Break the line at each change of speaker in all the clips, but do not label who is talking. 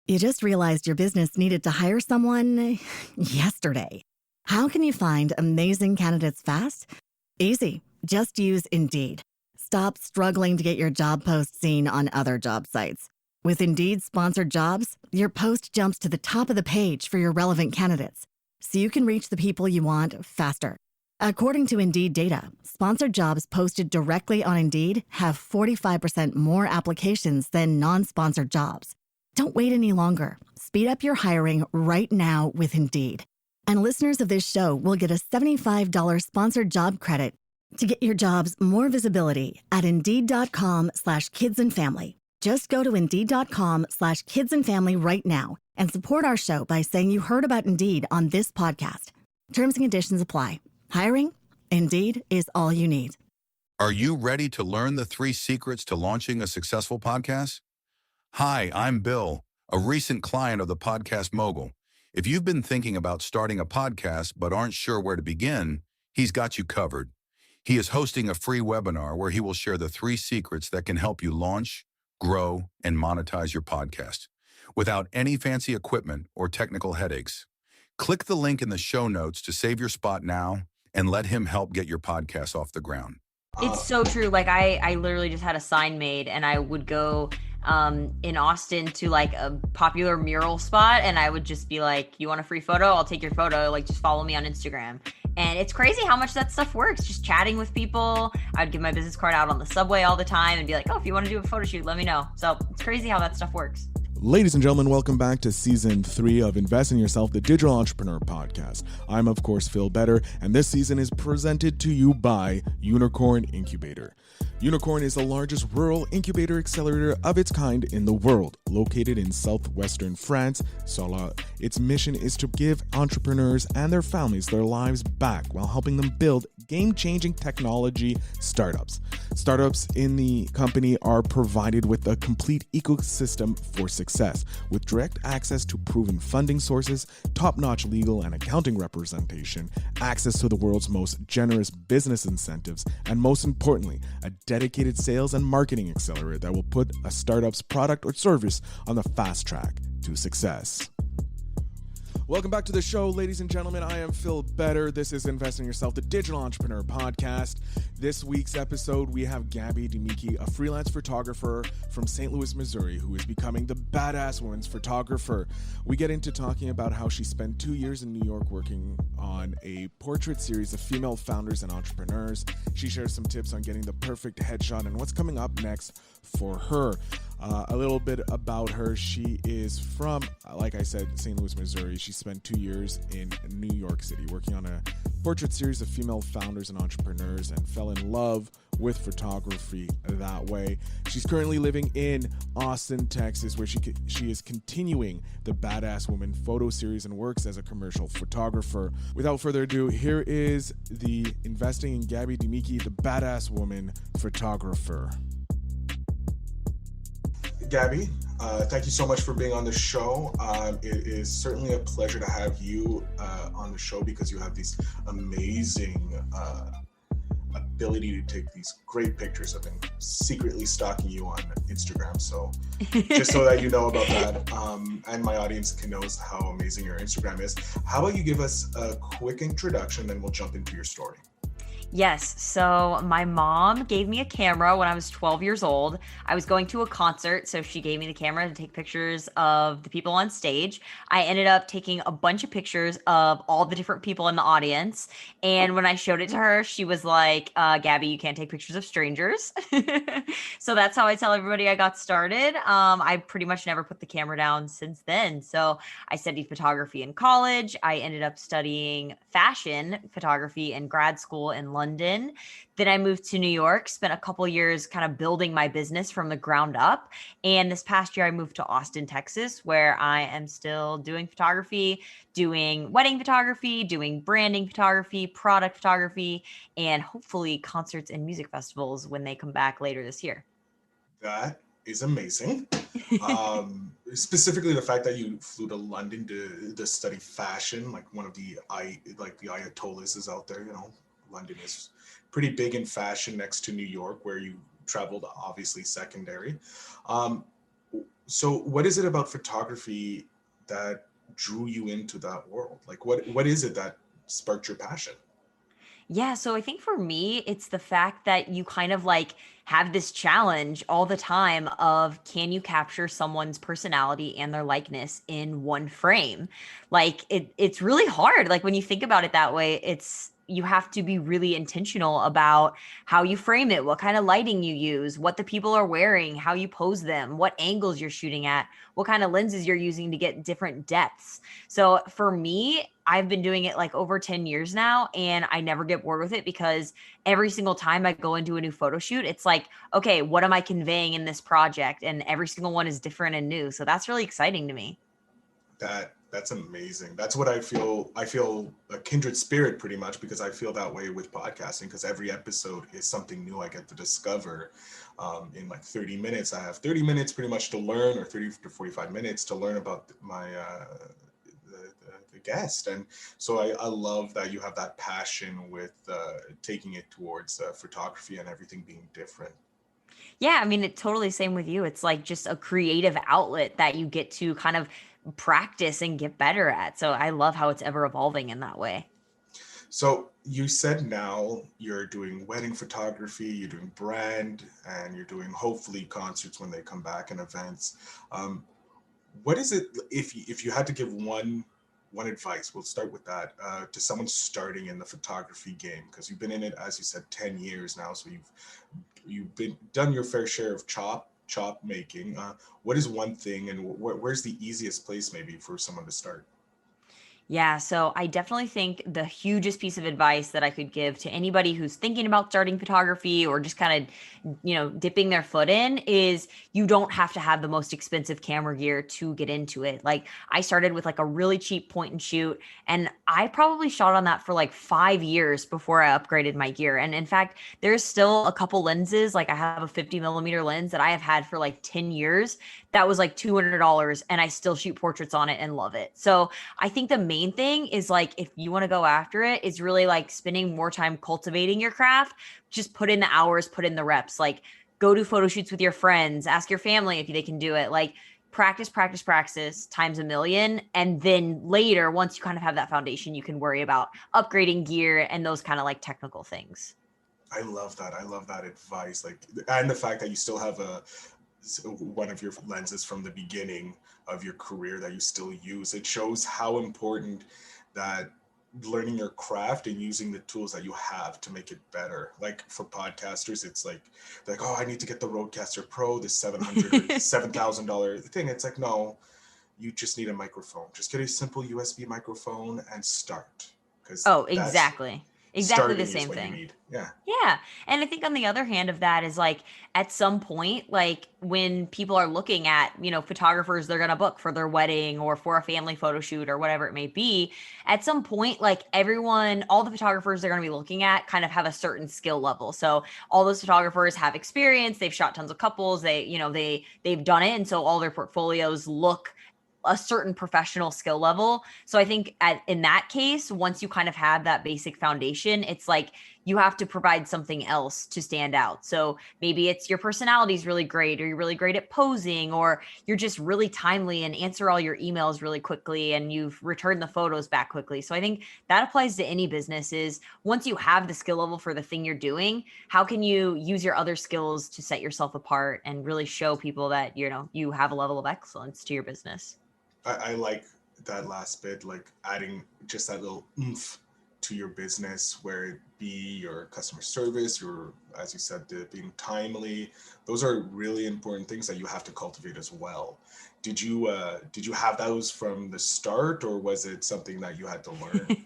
You just realized your business needed to hire someone yesterday. How can you find amazing candidates fast? Easy. Just use Indeed. Stop struggling to get your job post seen on other job sites. With Indeed sponsored jobs, your post jumps to the top of the page for your relevant candidates, so you can reach the people you want faster. According to Indeed data, sponsored jobs posted directly on Indeed have 45% more applications than non-sponsored jobs. Don't wait any longer. Speed up your hiring right now with Indeed. And listeners of this show will get a $75 sponsored job credit to get your jobs more visibility at Indeed.com/kidsandfamily. Just go to Indeed.com/kidsandfamily right now and support our show by saying you heard about Indeed on this podcast. Terms and conditions apply. Hiring? Indeed is all you need.
Are you ready to learn the 3 secrets to launching a successful podcast? Hi, I'm Bill, a recent client of the Podcast Mogul. If you've been thinking about starting a podcast but aren't sure where to begin, he's got you covered. He is hosting a free webinar where he will share the 3 secrets that can help you launch, grow, and monetize your podcast without any fancy equipment or technical headaches. Click the link in the show notes to save your spot now and let him help get your podcast off the ground.
It's so true. Like I literally just had a sign made, and I would go in Austin to like a popular mural spot, and I would just be like, you want a free photo? I'll take your photo. Like, just follow me on Instagram. And it's crazy how much that stuff works. Just chatting with people. I'd give my business card out on the subway all the time and be like, oh, if you want to do a photo shoot, let me know. So it's crazy how that stuff works.
Ladies and gentlemen, welcome back to Season 3 of Invest in Yourself, the Digital Entrepreneur Podcast. I'm, of course, Phil Better, and this season is presented to you by Unicorn Incubator. Unicorn is the largest rural incubator accelerator of its kind in the world, located in southwestern France. Its mission is to give entrepreneurs and their families their lives back while helping them build game-changing technology startups. Startups in the company are provided with a complete ecosystem for success, with direct access to proven funding sources, top-notch legal and accounting representation, access to the world's most generous business incentives, and most importantly, a dedicated sales and marketing accelerator that will put a startup's product or service on the fast track to success. Welcome back to the show, ladies and gentlemen. I am Phil Better. This is Invest in Yourself, the Digital Entrepreneur Podcast. This week's episode, we have Gaby Deimeke, a freelance photographer from St. Louis, Missouri, who is becoming the badass woman's photographer. We get into talking about how she spent 2 years in New York working on a portrait series of female founders and entrepreneurs. She shares some tips on getting the perfect headshot and what's coming up next for her. A little bit about her. She is from, like I said, St. Louis, Missouri. She spent 2 years in New York City working on a portrait series of female founders and entrepreneurs and fell in love with photography that way. She's currently living in Austin, Texas, where she is continuing the Badass Woman photo series and works as a commercial photographer. Without further ado, here is the Investing in Gaby Deimeke, the Badass Woman photographer.
Gaby, thank you so much for being on the show. It is certainly a pleasure to have you on the show because you have these amazing ability to take these great pictures. I've been secretly stalking you on Instagram, so just so that you know about that, and my audience can know how amazing your Instagram is. How about you give us a quick introduction, then we'll jump into your story.
Yes. So my mom gave me a camera when I was 12 years old. I was going to a concert, so she gave me the camera to take pictures of the people on stage. I ended up taking a bunch of pictures of all the different people in the audience. And when I showed it to her, she was like, Gaby, you can't take pictures of strangers. So that's how I tell everybody I got started. I pretty much never put the camera down since then. So I studied photography in college. I ended up studying fashion photography in grad school in London. Then I moved to New York, spent a couple years kind of building my business from the ground up. And this past year I moved to Austin, Texas, where I am still doing photography, doing wedding photography, doing branding photography, product photography, and hopefully concerts and music festivals when they come back later this year.
That is amazing. Specifically the fact that you flew to London to study fashion, like one of the Ayatollahs is out there, you know. London is pretty big in fashion next to New York, where you traveled, obviously secondary. So what is it about photography that drew you into that world? Like what is it that sparked your passion?
Yeah, so I think for me, it's the fact that you kind of like have this challenge all the time of can you capture someone's personality and their likeness in one frame? Like it's really hard. Like when you think about it that way, it's you have to be really intentional about how you frame it, what kind of lighting you use, what the people are wearing, how you pose them, what angles you're shooting at, what kind of lenses you're using to get different depths. So for me, I've been doing it like over 10 years now, and I never get bored with it because every single time I go into a new photo shoot, it's like, okay, what am I conveying in this project? And every single one is different and new. So that's really exciting to me.
That's amazing. That's what I feel. I feel a kindred spirit pretty much because I feel that way with podcasting because every episode is something new I get to discover. In like 30 minutes, I have 30 minutes pretty much to learn, or 30 to 45 minutes to learn about my the guest. And so I love that you have that passion with taking it towards photography and everything being different.
Yeah, I mean, it totally same with you. It's like just a creative outlet that you get to kind of practice and get better at. So I love how it's ever evolving in that way.
So you said now you're doing wedding photography, you're doing brand, and you're doing hopefully concerts when they come back and events. What is it if you had to give one advice? We'll start with that to someone starting in the photography game because you've been in it, as you said, 10 years now. So you've been done your fair share of chop making. What is one thing, and where's the easiest place maybe for someone to start?
Yeah, so I definitely think the hugest piece of advice that I could give to anybody who's thinking about starting photography or just kind of, dipping their foot in is you don't have to have the most expensive camera gear to get into it. Like I started with like a really cheap point and shoot, and I probably shot on that for like 5 years before I upgraded my gear. And in fact, there's still a couple lenses, like I have a 50 millimeter lens that I have had for like 10 years. That was like $200 and I still shoot portraits on it and love it. So I think the main thing is like, if you want to go after it, is really like spending more time cultivating your craft. Just put in the hours, put in the reps, like go do photo shoots with your friends, ask your family if they can do it. Like practice times a million. And then later, once you kind of have that foundation, you can worry about upgrading gear and those kind of like technical things.
I love that. I love that advice. Like, and the fact that you still have one of your lenses from the beginning of your career that you still use. It shows how important that learning your craft and using the tools that you have to make it better. Like for podcasters, it's like, oh, I need to get the Rodecaster Pro, this $700 or $7,000 thing. It's like, no, you just need a microphone. Just get a simple USB microphone and start.
Oh, exactly. Exactly the same thing.
Yeah.
Yeah. And I think on the other hand of that is like at some point, like when people are looking at, photographers they're going to book for their wedding or for a family photo shoot or whatever it may be, at some point, like all the photographers they're going to be looking at kind of have a certain skill level. So all those photographers have experience, they've shot tons of couples, they've done it. And so all their portfolios look a certain professional skill level. So I think in that case, once you kind of have that basic foundation, it's like you have to provide something else to stand out. So maybe it's your personality is really great, or you're really great at posing, or you're just really timely and answer all your emails really quickly and you've returned the photos back quickly. So I think that applies to any business is once you have the skill level for the thing you're doing, how can you use your other skills to set yourself apart and really show people that, you have a level of excellence to your business?
I like that last bit, like adding just that little oomph to your business, where it be your customer service, your, as you said, being timely. Those are really important things that you have to cultivate as well. Did you have those from the start, or was it something that you had to learn?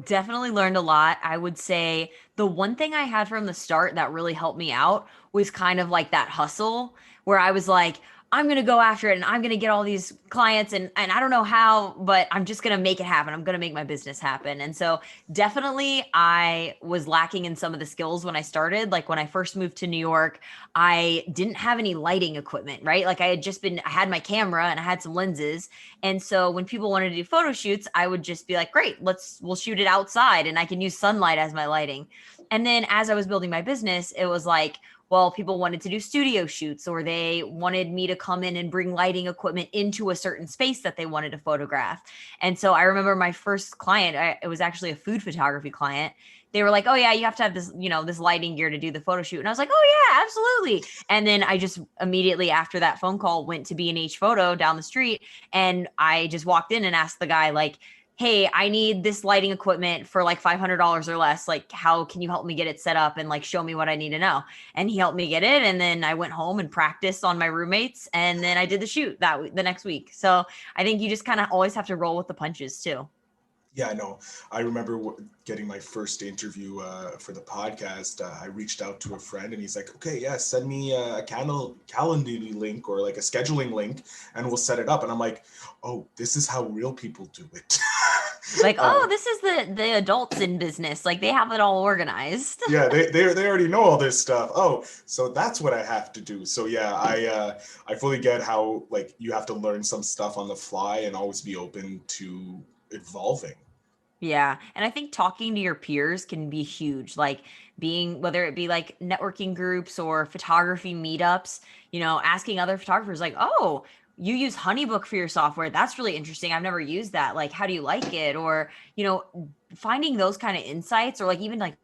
Definitely learned a lot. I would say the one thing I had from the start that really helped me out was kind of like that hustle where I was like, I'm going to go after it and I'm going to get all these clients and I don't know how, but I'm just going to make it happen. I'm going to make my business happen. And so definitely I was lacking in some of the skills when I started. Like when I first moved to New York, I didn't have any lighting equipment, right? Like I had my camera and I had some lenses. And so when people wanted to do photo shoots, I would just be like, great, we'll shoot it outside and I can use sunlight as my lighting. And then as I was building my business, it was like, well, people wanted to do studio shoots, or they wanted me to come in and bring lighting equipment into a certain space that they wanted to photograph. And so I remember my first client, it was actually a food photography client. They were like, oh yeah, you have to have this, this lighting gear to do the photo shoot. And I was like, oh yeah, absolutely. And then I just immediately after that phone call went to B&H Photo down the street, and I just walked in and asked the guy, like, hey, I need this lighting equipment for like $500 or less. Like, how can you help me get it set up and like show me what I need to know? And he helped me get it. And then I went home and practiced on my roommates. And then I did the shoot the next week. So I think you just kind of always have to roll with the punches too.
Yeah, no, I remember getting my first interview for the podcast. I reached out to a friend and he's like, okay, yeah, send me a calendar link or like a scheduling link and we'll set it up. And I'm like, oh, this is how real people do it.
Like, oh, this is the adults in business. Like they have it all organized.
Yeah, they already know all this stuff. Oh, so that's what I have to do. So yeah, I fully get how like you have to learn some stuff on the fly and always be open to evolving.
Yeah. And I think talking to your peers can be huge. Like whether it be like networking groups or photography meetups, asking other photographers like, oh, you use Honeybook for your software. That's really interesting. I've never used that. Like, how do you like it? Or, finding those kind of insights, or like even like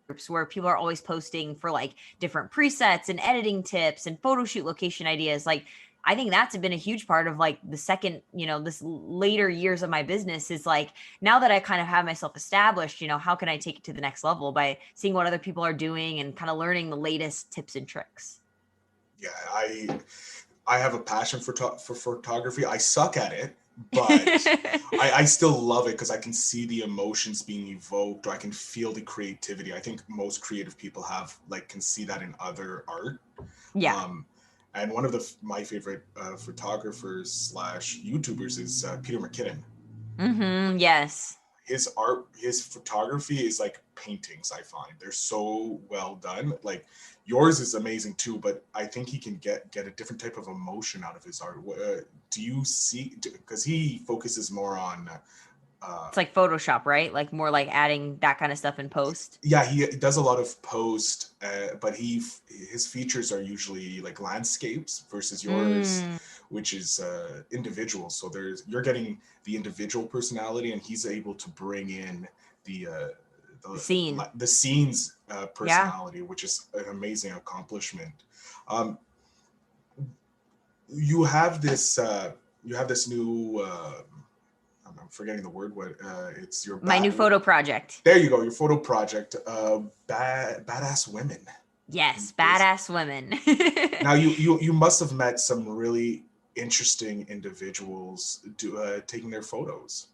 groups where people are always posting for like different presets and editing tips and photo shoot location ideas. Like, I think that's been a huge part of like the second, this later years of my business is like, now that I kind of have myself established, how can I take it to the next level by seeing what other people are doing and kind of learning the latest tips and tricks.
Yeah, I have a passion for photography. I suck at it, but I still love it because I can see the emotions being evoked, or I can feel the creativity. I think most creative people can see that in other art.
Yeah.
And one of my favorite photographers / YouTubers is Peter McKinnon.
Mm-hmm. Yes.
His photography is like paintings. I find they're so well done. Like yours is amazing too, but I think he can get a different type of emotion out of his art. Do you see? Because he focuses more on.
It's like Photoshop, right? Like more like adding that kind of stuff in post.
Yeah, he does a lot of post, but his features are usually like landscapes versus yours, which is individual. So you're getting the individual personality, and he's able to bring in the scene's personality, which is an amazing accomplishment. You have this new. I'm forgetting the word. It's your
my new photo project.
There you go, your photo project. Badass women.
Yes, badass women.
Now you must have met some really interesting individuals taking their photos.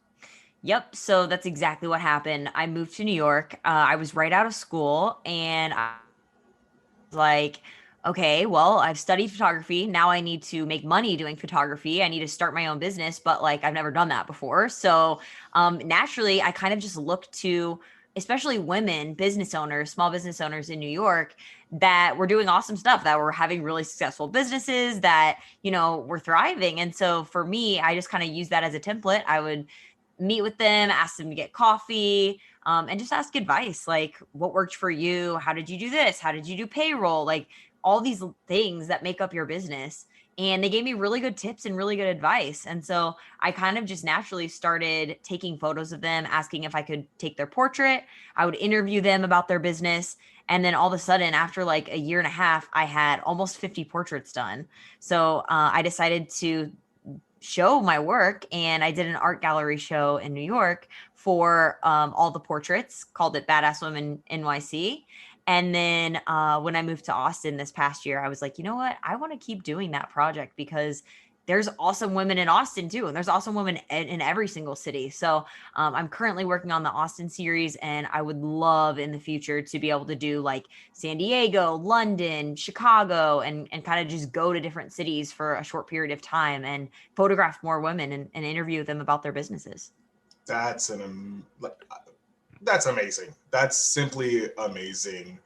Yep. So that's exactly what happened. I moved to New York. I was right out of school, and I was like, okay, well, I've studied photography. Now I need to make money doing photography. I need to start my own business, but like I've never done that before. So naturally, I kind of just looked to, especially women business owners, small business owners in New York that were doing awesome stuff, that were having really successful businesses, that, were thriving. And so for me, I just kind of used that as a template. I would meet with them, ask them to get coffee, and just ask advice. Like, what worked for you? How did you do this? How did you do payroll? Like, all these things that make up your business. And they gave me really good tips and really good advice. And so I kind of just naturally started taking photos of them, asking if I could take their portrait. I would interview them about their business. And then all of a sudden, after like a year and a half, I had almost 50 portraits done. So I decided to show my work, and I did an art gallery show in New York for all the portraits, called it Badass Women NYC. And then when I moved to Austin this past year, I was like, you know what? I want to keep doing that project because there's awesome women in Austin too. And there's awesome women in every single city. So I'm currently working on the Austin series, and I would love in the future to be able to do like San Diego, London, Chicago, and kind of just go to different cities for a short period of time and photograph more women and interview them about their businesses.
That's amazing. That's simply amazing.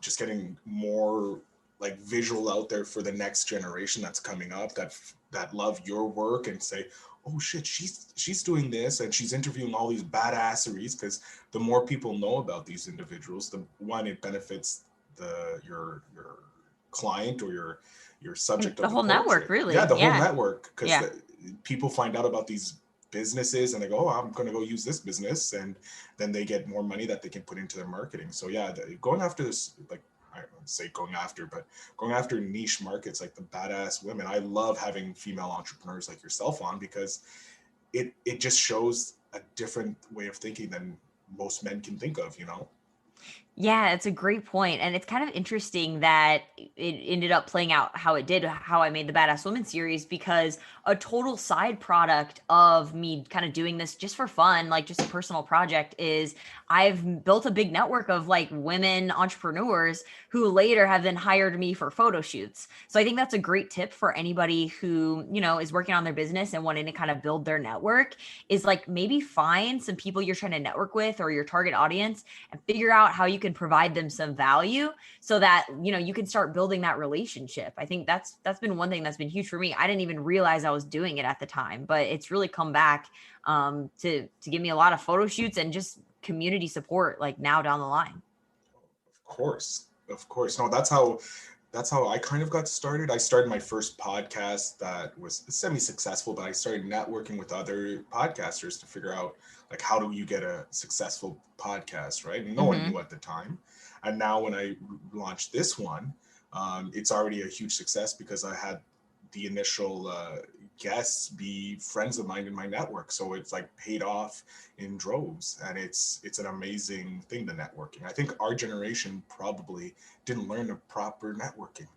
Just getting more like visual out there for the next generation that's coming up that love your work and say, oh shit, she's doing this and she's interviewing all these badasseries, because the more people know about these individuals, the one, it benefits your client or your subject
The
of the
whole network,
portrait.
really.
Yeah, the whole
Yeah.
network, because
Yeah.
people find out about these businesses and they go, oh, I'm going to go use this business, and then they get more money that they can put into their marketing. So yeah, going after this, like, I don't say going after niche markets like the badass women. I love having female entrepreneurs like yourself on, because it just shows a different way of thinking than most men can think of, you know?
Yeah, it's a great point. And it's kind of interesting that it ended up playing out how it did, how I made the Badass Woman series, because a total side product of me kind of doing this just for fun, like just a personal project, is I've built a big network of like women entrepreneurs who later have then hired me for photo shoots. So I think that's a great tip for anybody who, is working on their business and wanting to kind of build their network, is like maybe find some people you're trying to network with or your target audience and figure out how you can provide them some value so that, you can start building that relationship. I think that's been one thing that's been huge for me. I didn't even realize I was doing it at the time, but it's really come back to give me a lot of photo shoots and just community support, like now down the line.
Of course. No, that's how I kind of got started. I started my first podcast that was semi-successful, but I started networking with other podcasters to figure out, like, how do you get a successful podcast, right? And no one knew at the time. And now when I launched this one, it's already a huge success because I had the initial guests be friends of mine in my network. So it's like paid off in droves, and it's an amazing thing, the networking. I think our generation probably didn't learn the proper networking.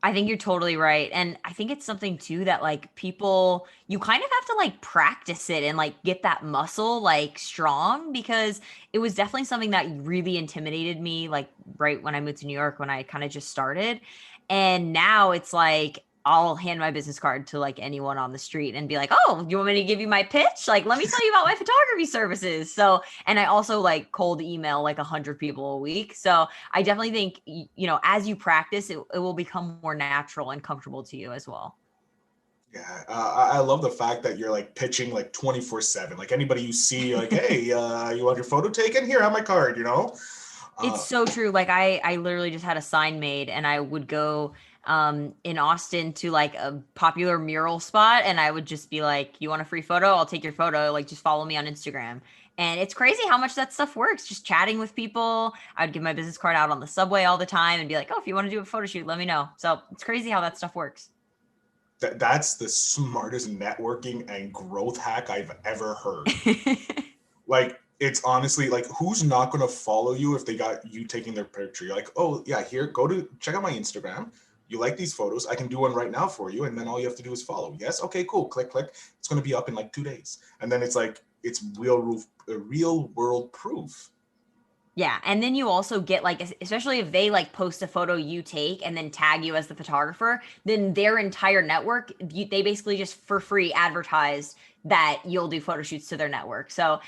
I think you're totally right. And I think it's something too that like people, you kind of have to like practice it and like get that muscle like strong, because it was definitely something that really intimidated me like right when I moved to New York, when I kind of just started. And now it's like I'll hand my business card to like anyone on the street and be like, "Oh, you want me to give you my pitch? Like, let me tell you about my photography services." So, and I also like cold email like 100 people a week. So I definitely think, as you practice, it will become more natural and comfortable to you as well.
Yeah, I love the fact that you're like pitching like 24/7. Like anybody you see, like, hey, you want your photo taken? Here, have my card.
It's so true. Like I literally just had a sign made, and I would go in Austin to like a popular mural spot, and I would just be like, "You want a free photo? I'll take your photo. Like, just follow me on Instagram." And it's crazy how much that stuff works. Just chatting with people. I'd give my business card out on the subway all the time and be like, "Oh, if you want to do a photo shoot, let me know." So it's crazy how that stuff works.
That's the smartest networking and growth hack I've ever heard. Like, it's honestly like, who's not going to follow you if they got you taking their picture? You're like, oh yeah, here, go to check out my Instagram. You like these photos? I can do one right now for you. And then all you have to do is follow. Yes. Okay, cool. Click. It's going to be up in like 2 days. And then it's like, it's real world proof.
Yeah. And then you also get like, especially if they like post a photo you take and then tag you as the photographer, then their entire network, they basically just for free advertise that you'll do photo shoots to their network. So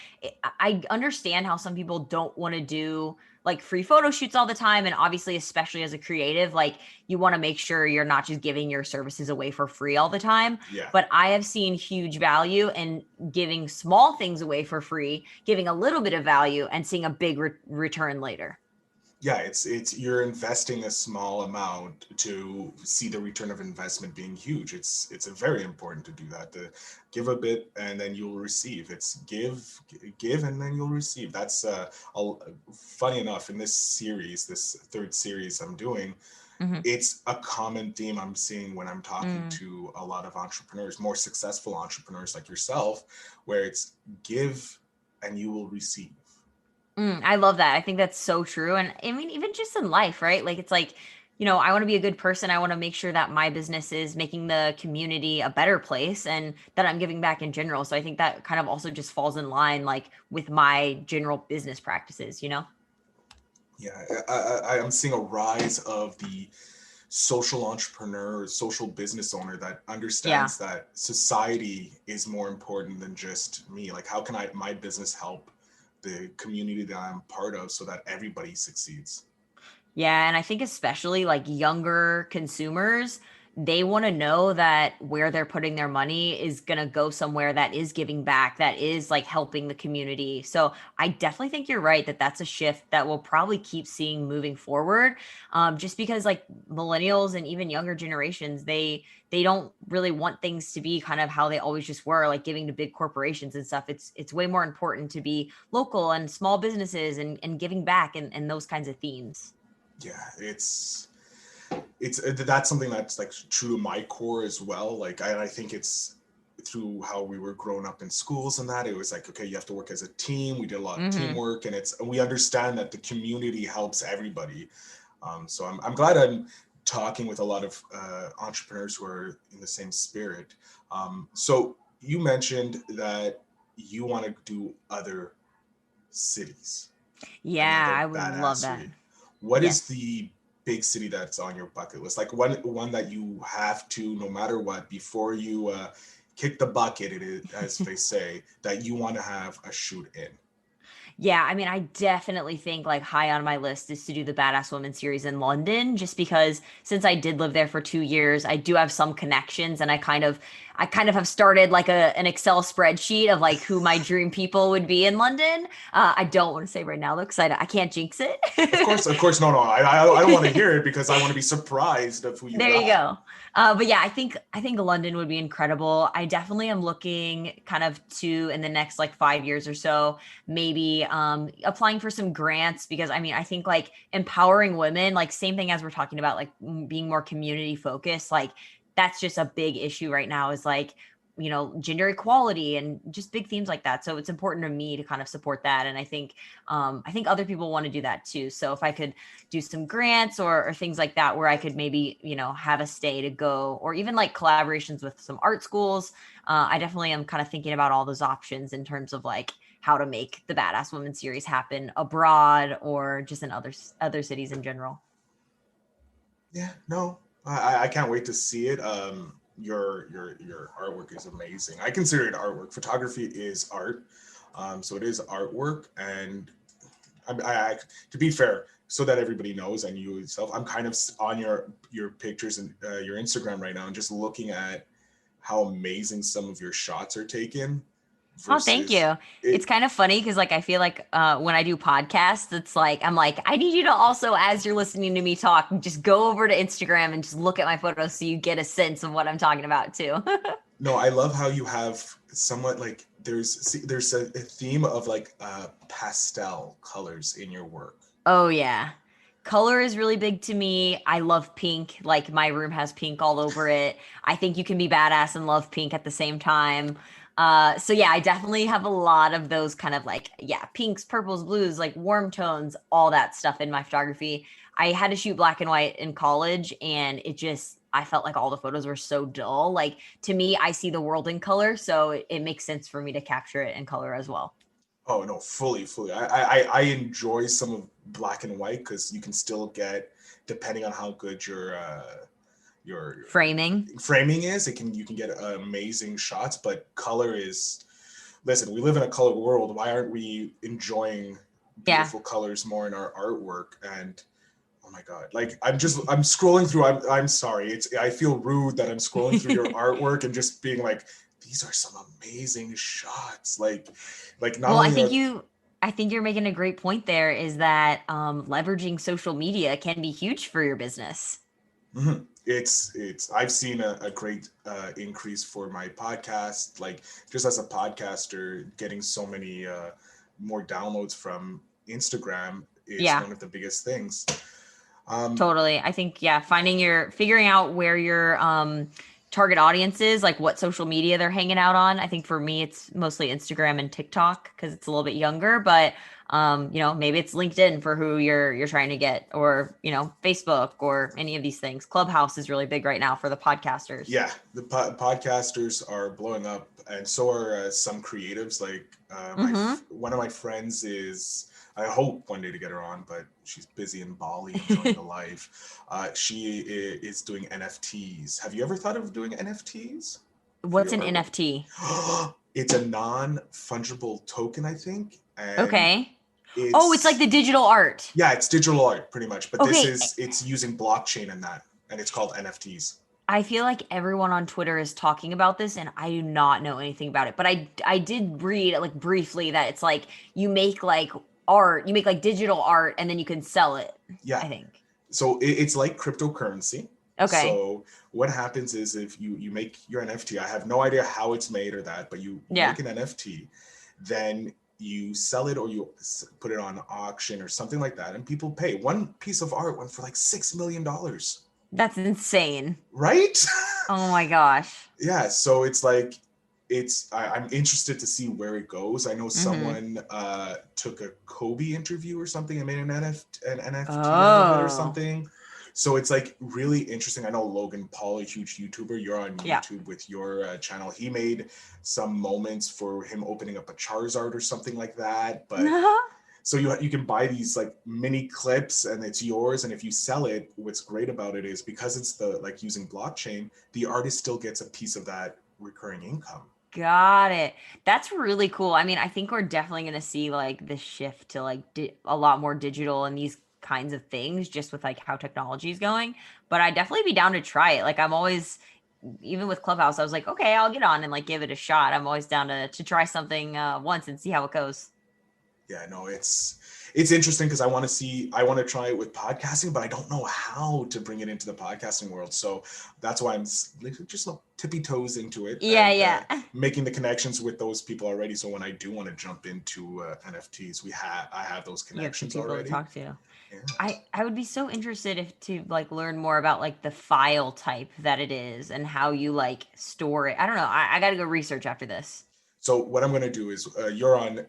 I understand how some people don't want to do like free photo shoots all the time. And obviously, especially as a creative, like you want to make sure you're not just giving your services away for free all the time.
Yeah.
But I have seen huge value in giving small things away for free, giving a little bit of value and seeing a big return later.
Yeah, it's you're investing a small amount to see the return of investment being huge. It's very important to do that. To give a bit and then you'll receive. It's give and then you'll receive. That's funny enough, in this series, this third series I'm doing, it's a common theme I'm seeing when I'm talking to a lot of entrepreneurs, more successful entrepreneurs like yourself, where it's give and you will receive.
I love that. I think that's so true. And I mean, even just in life, right? Like, it's like, I want to be a good person. I want to make sure that my business is making the community a better place and that I'm giving back in general. So I think that kind of also just falls in line, like with my general business practices.
Yeah, I'm seeing a rise of the social entrepreneur, social business owner that understands that society is more important than just me. Like, how can my business help the community that I'm part of so that everybody succeeds?
Yeah, and I think especially like younger consumers they want to know that where they're putting their money is going to go somewhere that is giving back, that is like helping the community. So I definitely think you're right that that's a shift that we'll probably keep seeing moving forward. Just because like millennials and even younger generations, they don't really want things to be kind of how they always just were, like giving to big corporations and stuff. It's way more important to be local and small businesses and giving back and those kinds of themes.
Yeah, that's something that's like true to my core as well. Like I think it's through how we were growing up in schools and that it was like, okay, you have to work as a team. We did a lot of teamwork, and we understand that the community helps everybody. So I'm glad I'm talking with a lot of entrepreneurs who are in the same spirit. So you mentioned that you want to do other cities.
Yeah, I would love that.
What is the big city that's on your bucket list? Like one that you have to, no matter what, before you kick the bucket, it is, as they say, that you want to have a shoot in.
Yeah, I mean, I definitely think like high on my list is to do the Badass Women series in London, just because since I did live there for 2 years, I do have some connections, and I kind of have started like an Excel spreadsheet of like who my dream people would be in London. I don't want to say right now though, because I can't jinx it.
Of course, no. I don't want to hear it because I want to be surprised of who you.
There you go. But yeah, I think London would be incredible. I definitely am looking kind of to in the next like 5 years or so, maybe applying for some grants, because I mean, I think like empowering women, like same thing as we're talking about, like being more community focused, like that's just a big issue right now, is like, you know, gender equality and just big themes like that. So it's important to me to kind of support that. And I think other people want to do that too. So if I could do some grants or things like that, where I could maybe, you know, have a stay to go, or even like collaborations with some art schools. I definitely am kind of thinking about all those options in terms of like how to make the Badass Women series happen abroad or just in other cities in general.
Yeah, no, I can't wait to see it. Your artwork is amazing. I consider it artwork. Photography is art, so it is artwork. And I to be fair, so that everybody knows, and you yourself, I'm kind of on your pictures and your Instagram right now, and just looking at how amazing some of your shots are taken.
Oh, thank you. It's kind of funny because like I feel like when I do podcasts, it's like I'm like, I need you to also, as you're listening to me talk, just go over to Instagram and just look at my photos so you get a sense of what I'm talking about too.
No, I love how you have somewhat like there's a theme of like pastel colors in your work.
Oh yeah. Color is really big to me. I love pink. Like my room has pink all over it. I think you can be badass and love pink at the same time. So yeah, I definitely have a lot of those kind of like, yeah, pinks, purples, blues, like warm tones, all that stuff in my photography. I had to shoot black and white in college, and I felt like all the photos were so dull. Like to me, I see the world in color, so it makes sense for me to capture it in color as well.
Oh no, fully. I enjoy some of black and white because you can still get, depending on how good your
framing
is, you can get amazing shots. But color is, listen, we live in a color world. Why aren't we enjoying beautiful colors more in our artwork? And oh my God, like I'm scrolling through. I'm sorry. I feel rude that I'm scrolling through your artwork and just being like, these are some amazing shots. Like not.
Well, I think you're making a great point there, is that leveraging social media can be huge for your business.
Mm-hmm. I've seen a great increase for my podcast. Like just as a podcaster, getting so many more downloads from Instagram is one of the biggest things.
Totally. I think, figuring out where your target audience is, like what social media they're hanging out on. I think for me, it's mostly Instagram and TikTok because it's a little bit younger, but maybe it's LinkedIn for who you're trying to get, or, Facebook or any of these things. Clubhouse is really big right now for the podcasters.
Yeah. The podcasters are blowing up, and so are some creatives. Like one of my friends I hope one day to get her on, but she's busy in Bali enjoying the life. She is doing NFTs. Have you ever thought of doing NFTs?
What's an NFT?
It's a non-fungible token, I think.
Okay. It's like the digital art.
Yeah, it's digital art pretty much. But it's using blockchain and that, and it's called NFTs.
I feel like everyone on Twitter is talking about this and I do not know anything about it. But I did read like briefly that it's like you make like art, you make like digital art and then you can sell it,
Yeah.
I think.
So it's like cryptocurrency.
Okay.
So what happens is if you make your NFT, I have no idea how it's made or that, but you
Yeah.
make an NFT, then you sell it or you put it on auction or something like that, and people pay. One piece of art went for like $6 million.
That's insane.
Right?
Oh my gosh.
Yeah. So it's like, I'm interested to see where it goes. I know
Mm-hmm.
someone took a Kobe interview or something and made an NFT out of it or
Oh.
something. So it's like really interesting. I know Logan Paul, a huge YouTuber, you're on
Yeah.
YouTube with your channel. He made some moments for him opening up a Charizard or something like that. But so you can buy these like mini clips and it's yours. And if you sell it, what's great about it is because it's the like using blockchain, the artist still gets a piece of that recurring income.
Got it. That's really cool. I mean, I think we're definitely going to see like the shift to like a lot more digital and these kinds of things just with like how technology is going. But I'd definitely be down to try it. Like I'm always, even with Clubhouse, I was like, okay, I'll get on and like give it a shot. I'm always down to try something once and see how it goes.
Yeah, no, it's interesting because I want to try it with podcasting, but I don't know how to bring it into the podcasting world. So that's why I'm just tippy toes into it.
Yeah,
and,
yeah.
Making the connections with those people already. So when I do want to jump into NFTs, I have those
You have some
connections
people
already.
to talk to.
Yeah.
I would be so interested to like learn more about like the file type that it is and how you like store it. I don't know. I got to go research after this.
So what I'm going to do is you're on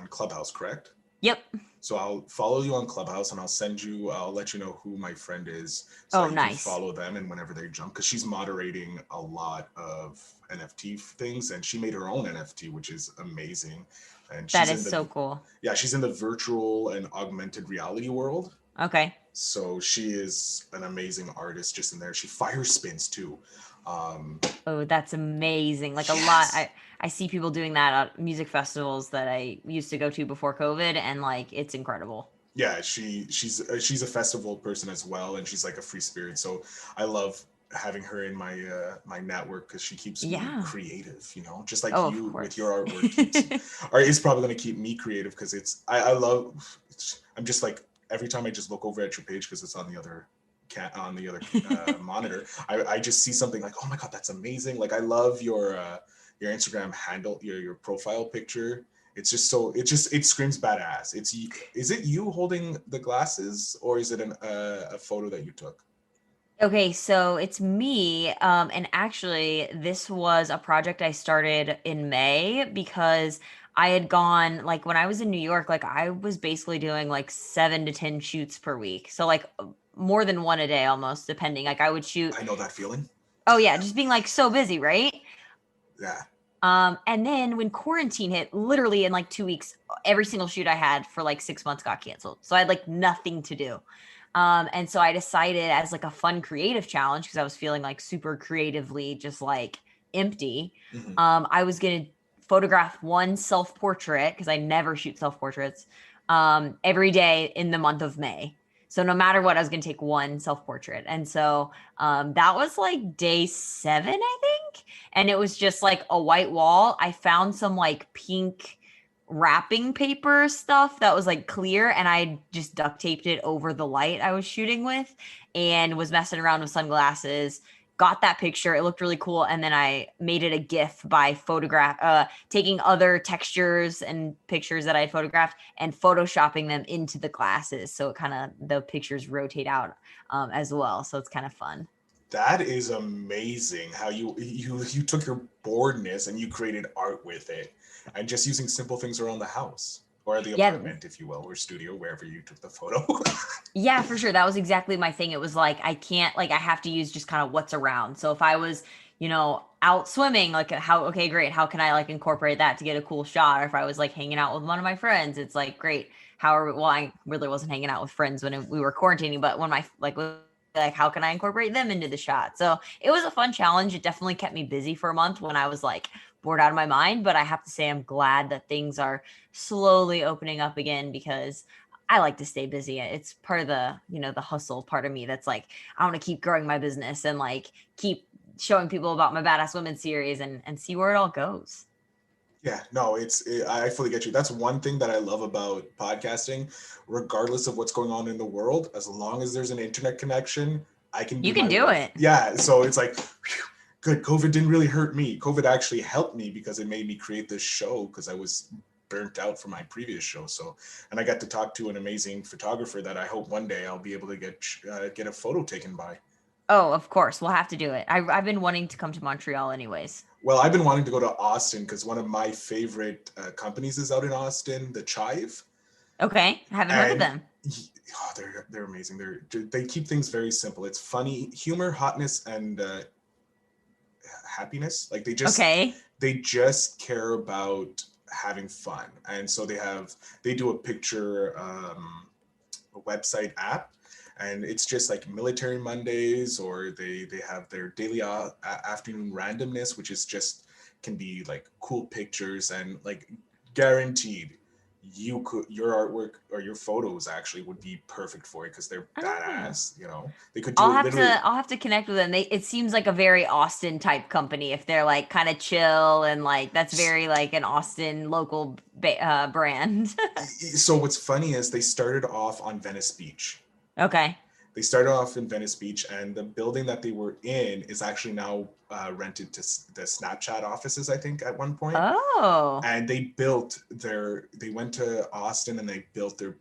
Clubhouse, correct?
Yep.
So I'll follow you on Clubhouse and I'll let you know who my friend is. So
Oh,
you can
nice.
follow them and whenever they jump, because she's moderating a lot of NFT things and she made her own NFT, which is amazing. And
That is so cool.
Yeah, she's in the virtual and augmented reality world.
Okay.
So she is an amazing artist just in there. She fire spins too.
Oh, that's amazing. Like
Yes.
a lot. I see people doing that at music festivals that I used to go to before COVID and like it's incredible.
Yeah, she's a festival person as well, and she's like a free spirit. So I love having her in my my network because she keeps me creative. You know, just like you with your artwork or is probably going to keep me creative because I love. I'm just like every time I just look over at your page because it's on the other monitor. I just see something like, oh my god, that's amazing. Like I love your Instagram handle, your profile picture. It's just so it screams badass. Is it you holding the glasses or is it a photo that you took?
Okay, so it's me. And actually, this was a project I started in May because I had gone, like, when I was in New York, like, I was basically doing like 7 to 10 shoots per week. So, like, more than one a day almost, depending. Like, I would shoot.
I know that feeling.
Oh, yeah, just being like so busy, right?
Yeah.
And then when quarantine hit, literally in like 2 weeks, every single shoot I had for like 6 months got canceled. So I had like nothing to do. And so I decided as like a fun creative challenge, because I was feeling like super creatively just like empty.
Mhm.
I was going to photograph one self-portrait because I never shoot self-portraits every day in the month of May. So no matter what, I was going to take one self-portrait. And so that was like day 7, I think. And it was just like a white wall. I found some like pink wrapping paper stuff that was like clear and I just duct taped it over the light I was shooting with and was messing around with sunglasses. Got that picture. It looked really cool. And then I made it a GIF by taking other textures and pictures that I had photographed and photoshopping them into the glasses. So it kind of, the pictures rotate out as well. So it's kind of fun.
That is amazing how you took your boredness and you created art with it and just using simple things around the house or the apartment, if you will, or studio, wherever you took the photo.
Yeah, for sure. That was exactly my thing. It was like, I have to use just kind of what's around. So if I was, out swimming, like okay, great. How can I like incorporate that to get a cool shot? Or if I was like hanging out with one of my friends, it's like, great. I really wasn't hanging out with friends when we were quarantining, but when how can I incorporate them into the shot? So it was a fun challenge. It definitely kept me busy for a month when I was like bored out of my mind. But I have to say, I'm glad that things are slowly opening up again because I like to stay busy. It's part of the, the hustle part of me that's like, I want to keep growing my business and like keep showing people about my Badass Women series and see where it all goes.
Yeah, no, I fully get you. That's one thing that I love about podcasting, regardless of what's going on in the world, as long as there's an internet connection, I can
You can do it.
Yeah, so it's like, whew, good. COVID didn't really hurt me. COVID actually helped me because it made me create this show because I was burnt out from my previous show. So, and I got to talk to an amazing photographer that I hope one day I'll be able to get a photo taken by.
Oh, of course. We'll have to do it. I've been wanting to come to Montreal anyways.
Well, I've been wanting to go to Austin because one of my favorite companies is out in Austin, the Chive.
Okay, I haven't heard of them.
They're amazing. They keep things very simple. It's funny, humor, hotness, and happiness. Like they just care about having fun, and so they do a picture a website app. And it's just like Military Mondays, or they have their daily afternoon randomness, which is just can be like cool pictures and like guaranteed your artwork or your photos actually would be perfect for it because they're badass. They could do
I'll have to connect with them. It seems like a very Austin type company if they're like kind of chill and like that's very like an Austin local brand.
So what's funny is they started off on Venice Beach.
Okay.
They started off in Venice Beach, and the building that they were in is actually now rented to the Snapchat offices, I think, at one point.
Oh.
And they went to Austin and they built a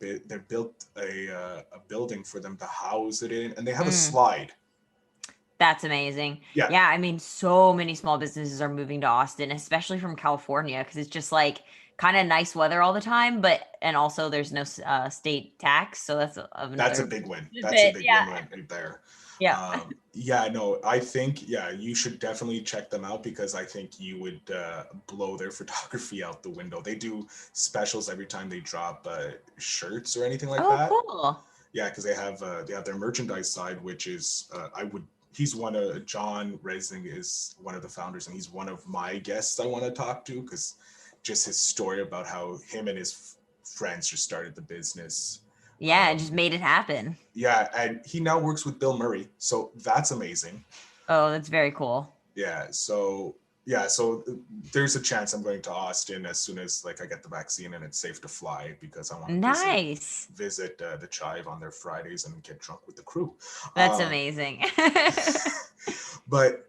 building for them to house it in, and they have a slide.
That's amazing.
Yeah.
Yeah. I mean, so many small businesses are moving to Austin, especially from California, because it's just like kind of nice weather all the time, and also there's no state tax, so that's
a big win. That's a big win right there. Yeah. No, I think you should definitely check them out because I think you would blow their photography out the window. They do specials every time they drop shirts or anything like that.
Oh, cool.
Yeah, because they have their merchandise side, which is John Resing is one of the founders, and he's one of my guests I want to talk to because just his story about how him and his friends just started the business.
Yeah, and just made it happen.
Yeah, and he now works with Bill Murray, so that's amazing.
Oh, that's very cool.
Yeah, so there's a chance I'm going to Austin as soon as like I get the vaccine and it's safe to fly because I want to visit the Chive on their Fridays and get drunk with the crew.
That's amazing.
But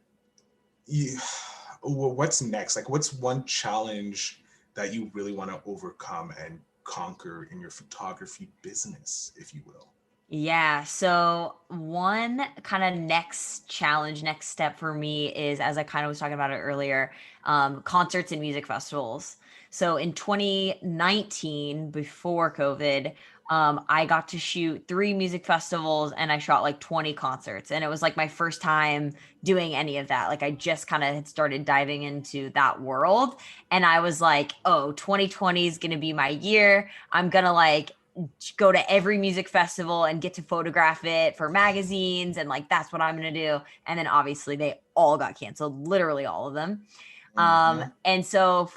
what's next? Like, what's one challenge that you really want to overcome and conquer in your photography business, if you will?
Yeah. So one kind of next step for me is, as I kind of was talking about it earlier, concerts and music festivals. So in 2019, before COVID, I got to shoot 3 music festivals and I shot like 20 concerts. And it was like my first time doing any of that. Like I just kind of had started diving into that world. And I was like, oh, 2020 is going to be my year. I'm going to like go to every music festival and get to photograph it for magazines. And like, that's what I'm going to do. And then obviously they all got canceled, literally all of them. And so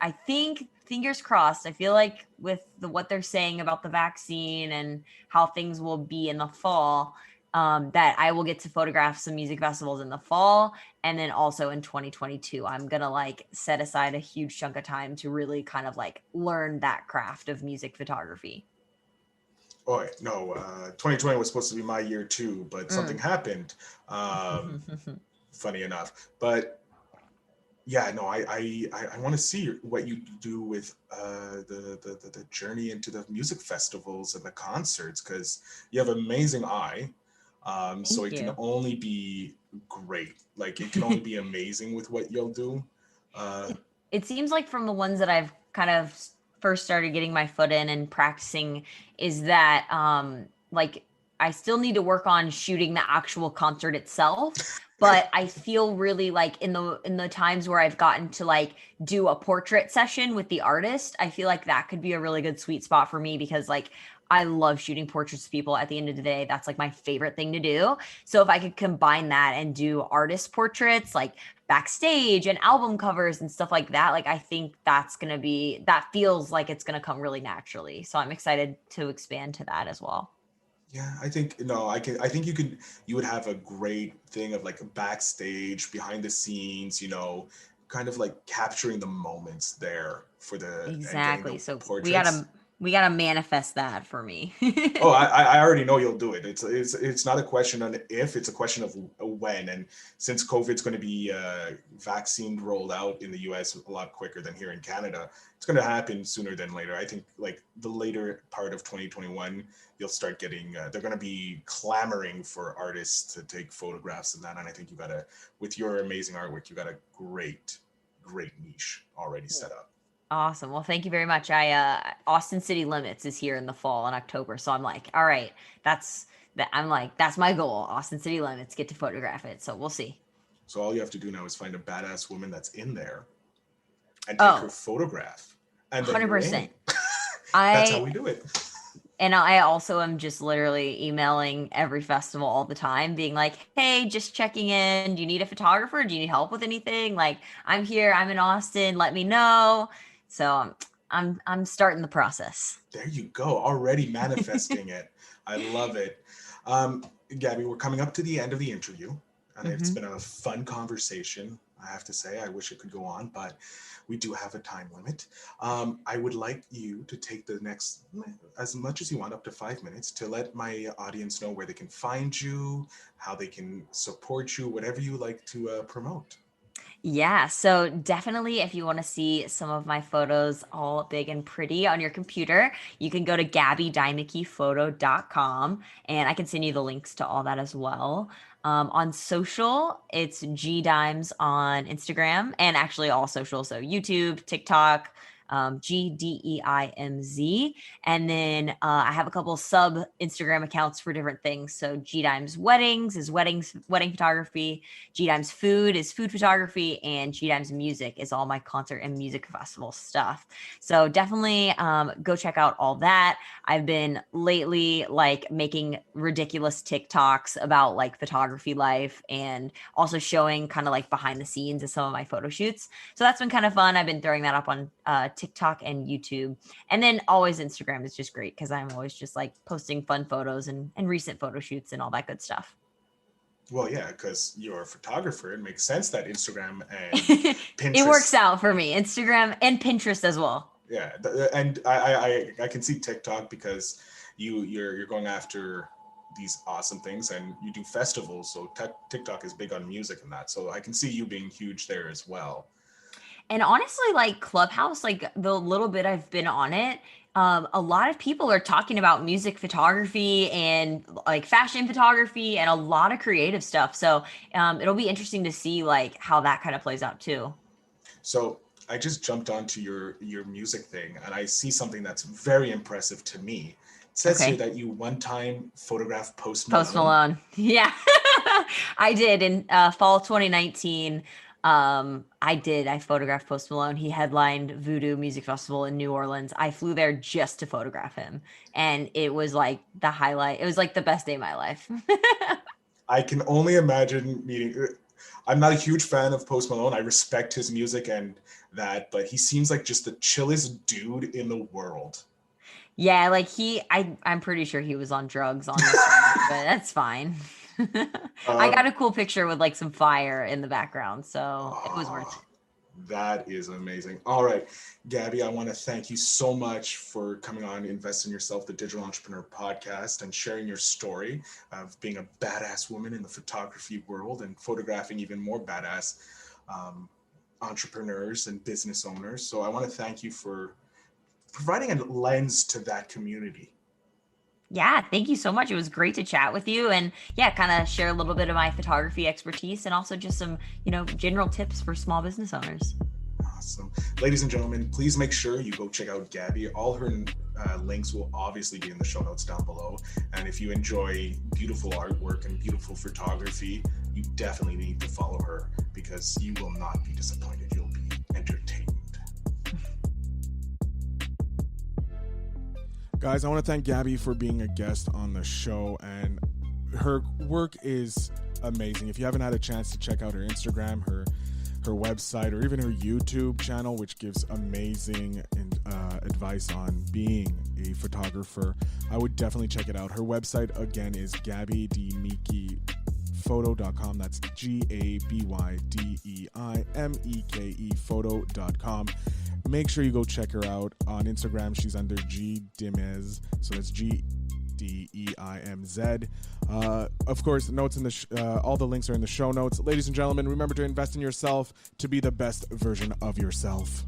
I think, fingers crossed, I feel like with what they're saying about the vaccine and how things will be in the fall, that I will get to photograph some music festivals in the fall. And then also in 2022, I'm going to like set aside a huge chunk of time to really kind of like learn that craft of music photography.
Oh, no, 2020 was supposed to be my year too, but something happened, funny enough. But yeah, no, I want to see what you do with the journey into the music festivals and the concerts, because you have an amazing eye. So it can only be great. Like it can only be amazing with what you'll do.
It seems like from the ones that I've kind of first started getting my foot in and practicing is that like I still need to work on shooting the actual concert itself. But I feel really like in the times where I've gotten to like do a portrait session with the artist, I feel like that could be a really good sweet spot for me because like I love shooting portraits of people. At the end of the day, that's like my favorite thing to do. So if I could combine that and do artist portraits, like backstage and album covers and stuff like that, like I think that feels like it's going to come really naturally. So I'm excited to expand to that as well.
Yeah, I think you would have a great thing of like a backstage, behind the scenes, kind of like capturing the moments there for the and getting
Exactly.
the
So
portraits.
we gotta manifest that for me.
Oh, I already know you'll do it. It's not a question on if, it's a question of when. And since COVID's going to be vaccine rolled out in the US a lot quicker than here in Canada, it's going to happen sooner than later. I think like the later part of 2021, you'll start getting, they're going to be clamoring for artists to take photographs and that. And I think with your amazing artwork, you got a great niche already set up.
Awesome. Well, thank you very much. Austin City Limits is here in the fall in October. So I'm like, all right, that's my goal. Austin City Limits, get to photograph it. So we'll see.
So all you have to do now is find a badass woman that's in there and take her photograph. And then
100%.
That's how we do it.
And I also am just literally emailing every festival all the time, being like, hey, just checking in. Do you need a photographer? Do you need help with anything? Like, I'm here. I'm in Austin. Let me know. So I'm starting the process.
There you go. Already manifesting it. I love it. Gaby, we're coming up to the end of the interview, and it's been a fun conversation. I have to say, I wish it could go on, but we do have a time limit. I would like you to take the next, as much as you want, up to 5 minutes, to let my audience know where they can find you, how they can support you, whatever you like to promote.
Yeah, so definitely if you want to see some of my photos all big and pretty on your computer, you can go to GabyDeimekephoto.com, and I can send you the links to all that as well. On social, it's GDimes on Instagram, and actually all social, so YouTube, TikTok, GDEIMZ. And then I have a couple sub Instagram accounts for different things. So GDimes Weddings is wedding photography. GDimes Food is food photography. And GDimes Music is all my concert and music festival stuff. So definitely go check out all that. I've been lately like making ridiculous TikToks about like photography life and also showing kind of like behind the scenes of some of my photo shoots. So that's been kind of fun. I've been throwing that up on TikTok and YouTube. And then always Instagram is just great because I'm always just like posting fun photos and recent photo shoots and all that good stuff.
Well, yeah, because you're a photographer, it makes sense that Instagram and Pinterest.
It works out for me. Instagram and Pinterest as well.
Yeah, and I can see TikTok because you're going after these awesome things and you do festivals. So TikTok is big on music and that. So I can see you being huge there as well.
And honestly, like Clubhouse, like the little bit I've been on it, a lot of people are talking about music photography and like fashion photography and a lot of creative stuff. So it'll be interesting to see like how that kind of plays out too.
So I just jumped onto your music thing and I see something that's very impressive to me. It says here that you one time photographed Post Malone.
Post Malone. Yeah, I did in fall 2019. I photographed Post Malone. He headlined Voodoo Music Festival in New Orleans. I flew there just to photograph him. And it was like the highlight. It was like the best day of my life.
I can only imagine meeting. I'm not a huge fan of Post Malone. I respect his music and that, but he seems like just the chillest dude in the world.
Yeah, like I'm pretty sure he was on drugs on this but that's fine. I got a cool picture with like some fire in the background, so it was worth it.
That is amazing. All right, Gaby, I want to thank you so much for coming on Invest in Yourself, the Digital Entrepreneur Podcast, and sharing your story of being a badass woman in the photography world and photographing even more badass entrepreneurs and business owners. So I want to thank you for providing a lens to that community.
Yeah, thank you so much. It was great to chat with you and kind of share a little bit of my photography expertise and also just some, general tips for small business owners.
Awesome. Ladies and gentlemen, please make sure you go check out Gaby. All her links will obviously be in the show notes down below. And if you enjoy beautiful artwork and beautiful photography, you definitely need to follow her because you will not be disappointed. You'll be entertained.
Guys, I want to thank Gaby for being a guest on the show, and her work is amazing. If you haven't had a chance to check out her Instagram, her website, or even her YouTube channel, which gives amazing advice on being a photographer, I would definitely check it out. Her website, again, is Gaby Deimeke photo.com. That's GabyDeimeke photo.com. Make sure you go check her out on Instagram. She's under G Deimez, so that's GDEIMZ. Of course, notes in the all the links are in the show notes. Ladies and gentlemen, remember to invest in yourself to be the best version of yourself.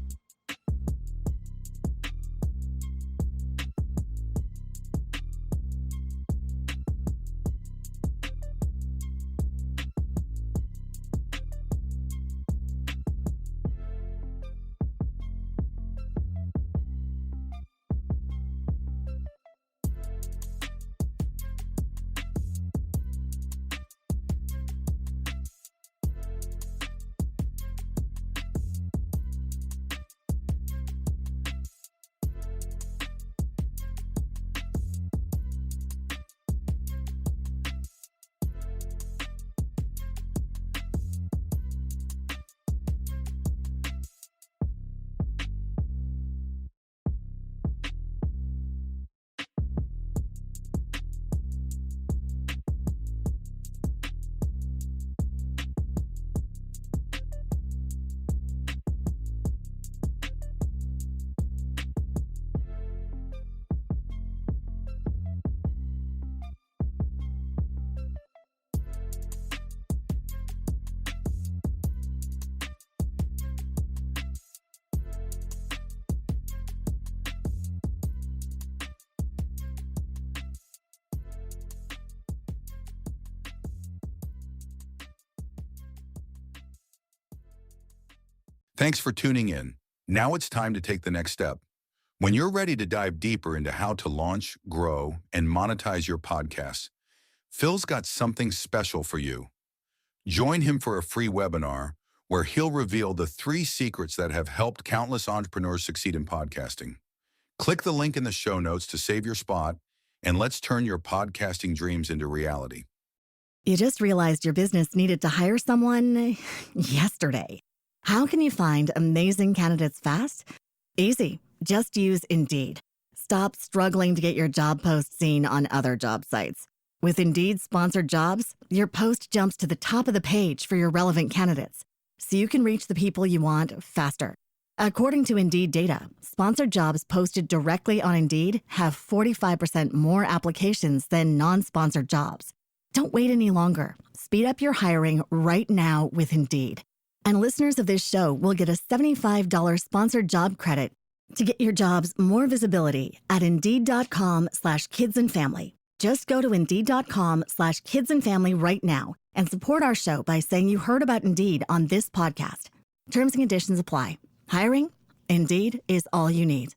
Thanks for tuning in. Now it's time to take the next step. When you're ready to dive deeper into how to launch, grow, and monetize your podcast, Phil's got something special for you. Join him for a free webinar where he'll reveal the 3 secrets that have helped countless entrepreneurs succeed in podcasting. Click the link in the show notes to save your spot, and let's turn your podcasting dreams into reality.
You just realized your business needed to hire someone yesterday. How can you find amazing candidates fast? Easy. Just use Indeed. Stop struggling to get your job post seen on other job sites. With Indeed sponsored jobs, your post jumps to the top of the page for your relevant candidates, so you can reach the people you want faster. According to Indeed data, sponsored jobs posted directly on Indeed have 45% more applications than non-sponsored jobs. Don't wait any longer. Speed up your hiring right now with Indeed. And listeners of this show will get a $75 sponsored job credit to get your jobs more visibility at Indeed.com/kidsandfamily. Just go to Indeed.com/kidsandfamily right now and support our show by saying you heard about Indeed on this podcast. Terms and conditions apply. Hiring? Indeed is all you need.